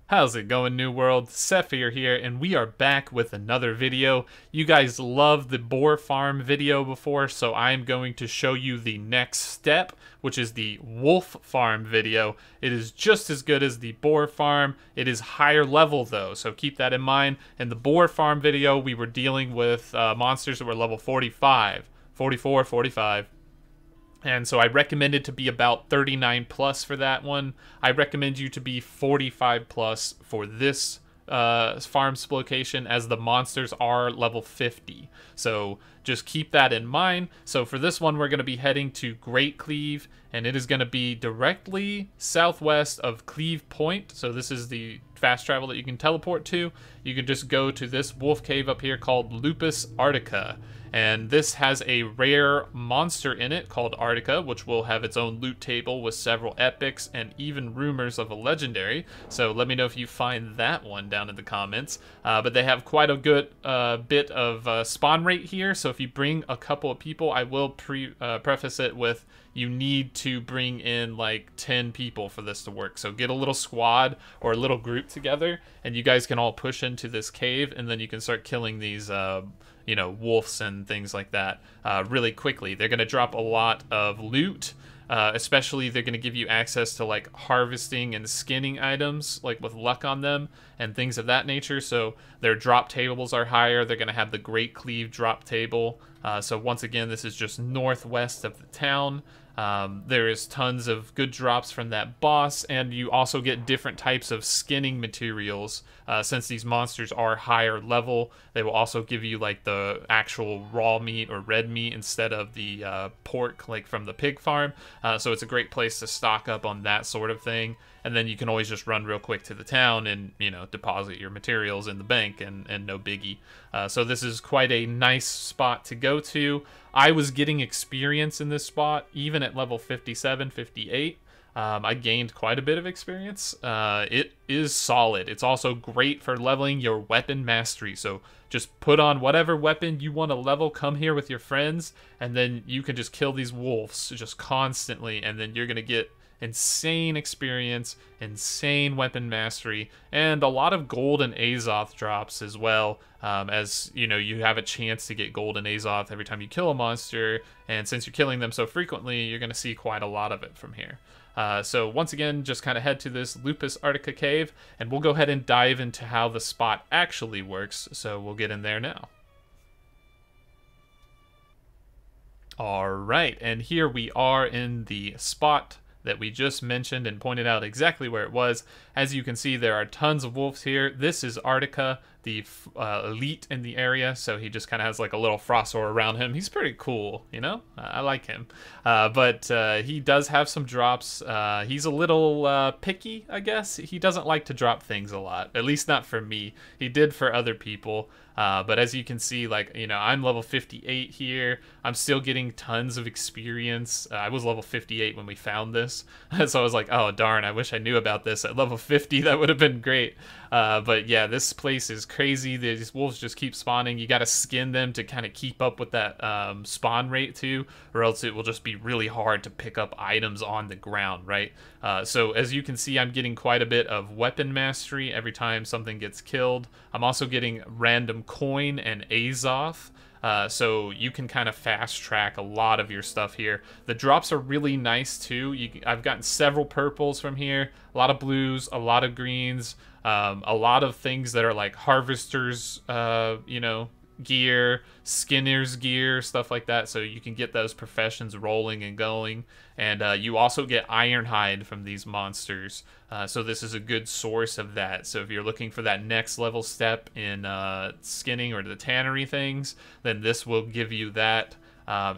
How's it going, New World? Sethphir here, and we are back with another video. You guys loved the boar farm video before, so I'm going to show you the next step, which is the wolf farm video. It is just as good as the boar farm. It is higher level though, so keep that in mind. In the boar farm video, we were dealing with monsters that were level 45, 44, 45. And so I recommended to be about 39 plus for that one. I recommend you to be 45 plus for this farm's location, as the monsters are level 50. So just keep that in mind. So for this one, we're going to be heading to Great Cleave, and it is going to be directly southwest of Cleave Point. So this is the fast travel that you can teleport to. You can just go to this wolf cave up here called Lupus Arctica. And this has a rare monster in it called Arctica, which will have its own loot table with several epics and even rumors of a legendary. So let me know if you find that one down in the comments. But they have quite a good bit of spawn rate here. So if you bring a couple of people, I will preface it with you need to bring in like 10 people for this to work. So get a little squad or a little group together, and you guys can all push into this cave, and then you can start killing these you know, wolves and things like that really quickly. They're going to drop a lot of loot. Especially, they're going to give you access to like harvesting and skinning items, like with luck on them and things of that nature. So their drop tables are higher. They're going to have the Great Cleave drop table. So once again, this is just northwest of the town. There is tons of good drops from that boss, and you also get different types of skinning materials. Since these monsters are higher level, they will also give you like the actual raw meat or red meat instead of the pork like from the pig farm. So it's a great place to stock up on that sort of thing. And then you can always just run real quick to the town and, you know, deposit your materials in the bank, and no biggie. So this is quite a nice spot to go to. I was getting experience in this spot, even at level 57, 58. I gained quite a bit of experience. It is solid. It's also great for leveling your weapon mastery. So just put on whatever weapon you want to level, come here with your friends, and then you can just kill these wolves just constantly, and then you're going to get insane experience, insane weapon mastery, and a lot of gold and azoth drops as well. As you know, you have a chance to get gold and azoth every time you kill a monster, and since you're killing them so frequently, you're going to see quite a lot of it from here. So once again, just kind of head to this Lupus Arctica cave, and we'll go ahead and dive into how the spot actually works. So we'll get in there now. All right, and here we are in the spot that we just mentioned and pointed out exactly where it was. As you can see, there are tons of wolves here. This is Arctica, the elite in the area, so he just kind of has like a little Frostor around him. He's pretty cool, you know? I like him. But he does have some drops. He's a little picky, I guess. He doesn't like to drop things a lot, at least not for me. He did for other people. But as you can see, like, you know, I'm level 58 here. I'm still getting tons of experience. I was level 58 when we found this. So I was like, oh, darn, I wish I knew about this at level 50. That would have been great. But yeah, this place is crazy. These wolves just keep spawning. You got to skin them to kind of keep up with that spawn rate too, or else it will just be really hard to pick up items on the ground, right? So as you can see, I'm getting quite a bit of weapon mastery every time something gets killed. I'm also getting random coin and azoth. So you can kind of fast track a lot of your stuff here. The drops are really nice too. I've gotten several purples from here, a lot of blues, a lot of greens, a lot of things that are like harvesters, you know, gear, skinner's gear, stuff like that, so you can get those professions rolling and going. And you also get ironhide from these monsters, so this is a good source of that. So if you're looking for that next level step in skinning or the tannery things, then this will give you that.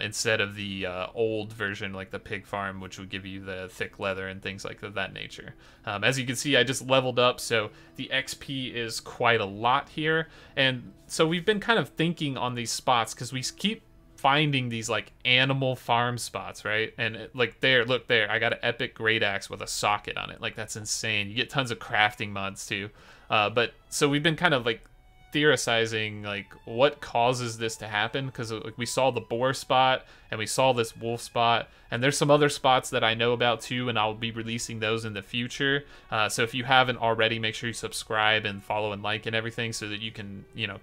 Instead of the old version like the pig farm, which would give you the thick leather and things like that nature. As you can see, I just leveled up, so the XP is quite a lot here. And so we've been kind of thinking on these spots, because we keep finding these like animal farm spots, right? And like there, look there, I got an epic great axe with a socket on it. Like, that's insane. You get tons of crafting mods too. But so we've been kind of like theorizing like what causes this to happen, because like, we saw the boar spot and we saw this wolf spot, and there's some other spots that I know about too, and I'll be releasing those in the future. So if you haven't already, make sure you subscribe and follow and like and everything, so that you can, you know,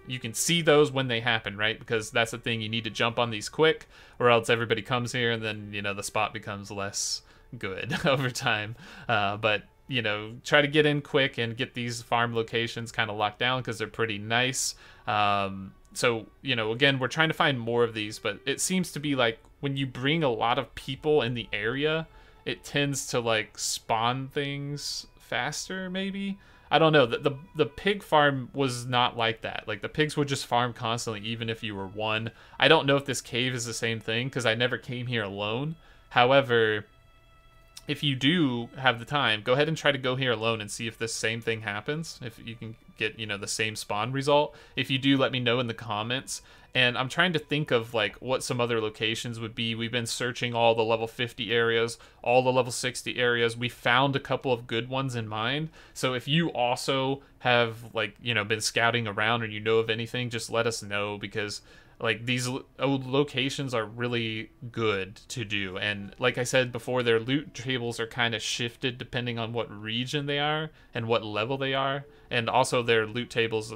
you can see those when they happen, right? Because that's the thing, you need to jump on these quick, or else everybody comes here and then, you know, the spot becomes less good over time. But you know, try to get in quick and get these farm locations kind of locked down, because they're pretty nice. So, you know, again, we're trying to find more of these, but it seems to be like when you bring a lot of people in the area, it tends to like spawn things faster, maybe. I don't know. The pig farm was not like that. Like, the pigs would just farm constantly, even if you were one. I don't know if this cave is the same thing, because I never came here alone. However, if you do have the time, go ahead and try to go here alone and see if this same thing happens. If you can get, you know, the same spawn result. If you do, let me know in the comments. And I'm trying to think of like what some other locations would be. We've been searching all the level 50 areas, all the level 60 areas. We found a couple of good ones in mind. So if you also have like, you know, been scouting around, or you know of anything, just let us know, because like these old locations are really good to do. And like I said before, their loot tables are kind of shifted depending on what region they are and what level they are. And also their loot tables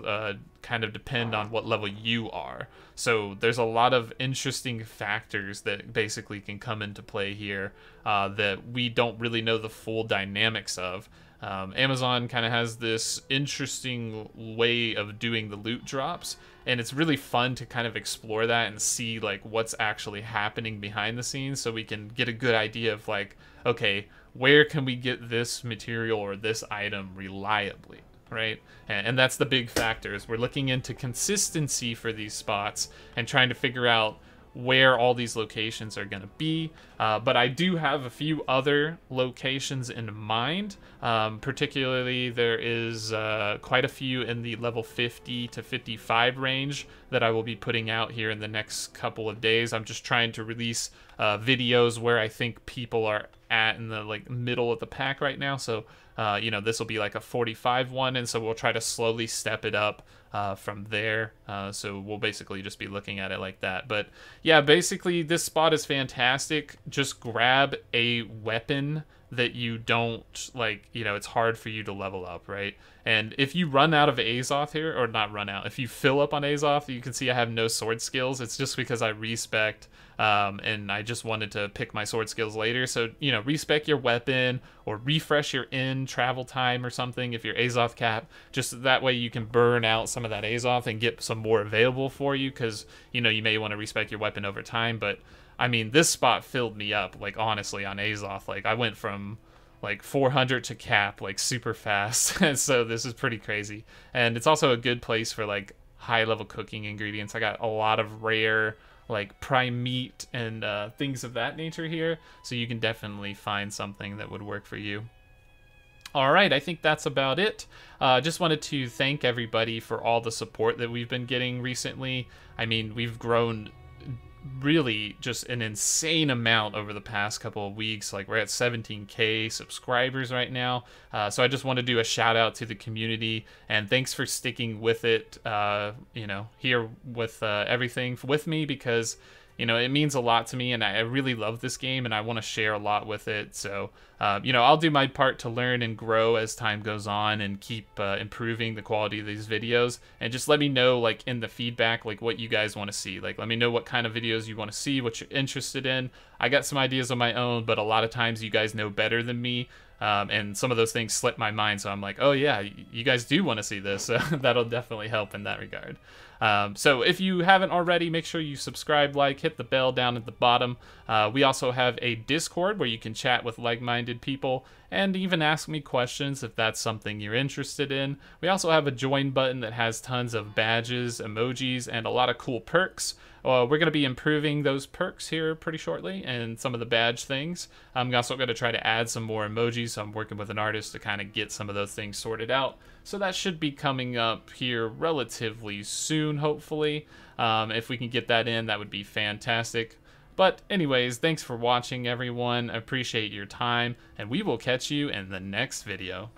kind of depend on what level you are. So there's a lot of interesting factors that basically can come into play here that we don't really know the full dynamics of. Amazon kind of has this interesting way of doing the loot drops, and it's really fun to kind of explore that and see like what's actually happening behind the scenes, so we can get a good idea of like, okay, where can we get this material or this item reliably, right? And that's the big factor, is we're looking into consistency for these spots and trying to figure out where all these locations are going to be. But I do have a few other locations in mind. Particularly, there is quite a few in the level 50 to 55 range that I will be putting out here in the next couple of days. I'm just trying to release videos where I think people are at in the like middle of the pack right now. So you know, this will be like a 45 one, and so we'll try to slowly step it up from there. So we'll basically just be looking at it like that. But yeah, basically this spot is fantastic. Just grab a weapon that you don't like, you know, it's hard for you to level up, right? And if you run out of azoth here, or not run out, if you fill up on azoth, you can see I have no sword skills. It's just because I respec, and I just wanted to pick my sword skills later. So, you know, respec your weapon or refresh your travel time or something if you're azoth cap, just that way you can burn out some of that azoth and get some more available for you, because, you know, you may want to respec your weapon over time. But I mean, this spot filled me up, like, honestly, on azoth. Like, I went from like 400 to cap like super fast. And so this is pretty crazy. And it's also a good place for like high level cooking ingredients. I got a lot of rare like prime meat and things of that nature here, so you can definitely find something that would work for you. All right, I think that's about it. Just wanted to thank everybody for all the support that we've been getting recently. I mean, we've grown really just an insane amount over the past couple of weeks. Like, we're at 17K subscribers right now. So I just want to do a shout out to the community, and thanks for sticking with it, you know, here with everything with me, because, you know, it means a lot to me, and I really love this game, and I want to share a lot with it. So, you know, I'll do my part to learn and grow as time goes on, and keep improving the quality of these videos. And just let me know, like, in the feedback, like, what you guys want to see. Like, let me know what kind of videos you want to see, what you're interested in. I got some ideas of my own, but a lot of times you guys know better than me. And some of those things slip my mind, so I'm like, oh yeah, you guys do want to see this. That'll definitely help in that regard. So if you haven't already, make sure you subscribe, like, hit the bell down at the bottom. We also have a Discord where you can chat with like-minded people and even ask me questions if that's something you're interested in. We also have a join button that has tons of badges, emojis, and a lot of cool perks. We're going to be improving those perks here pretty shortly, and some of the badge things. I'm also going to try to add some more emojis, so I'm working with an artist to kind of get some of those things sorted out. So that should be coming up here relatively soon, hopefully. If we can get that in, that would be fantastic. But anyways, thanks for watching, everyone. I appreciate your time, and we will catch you in the next video.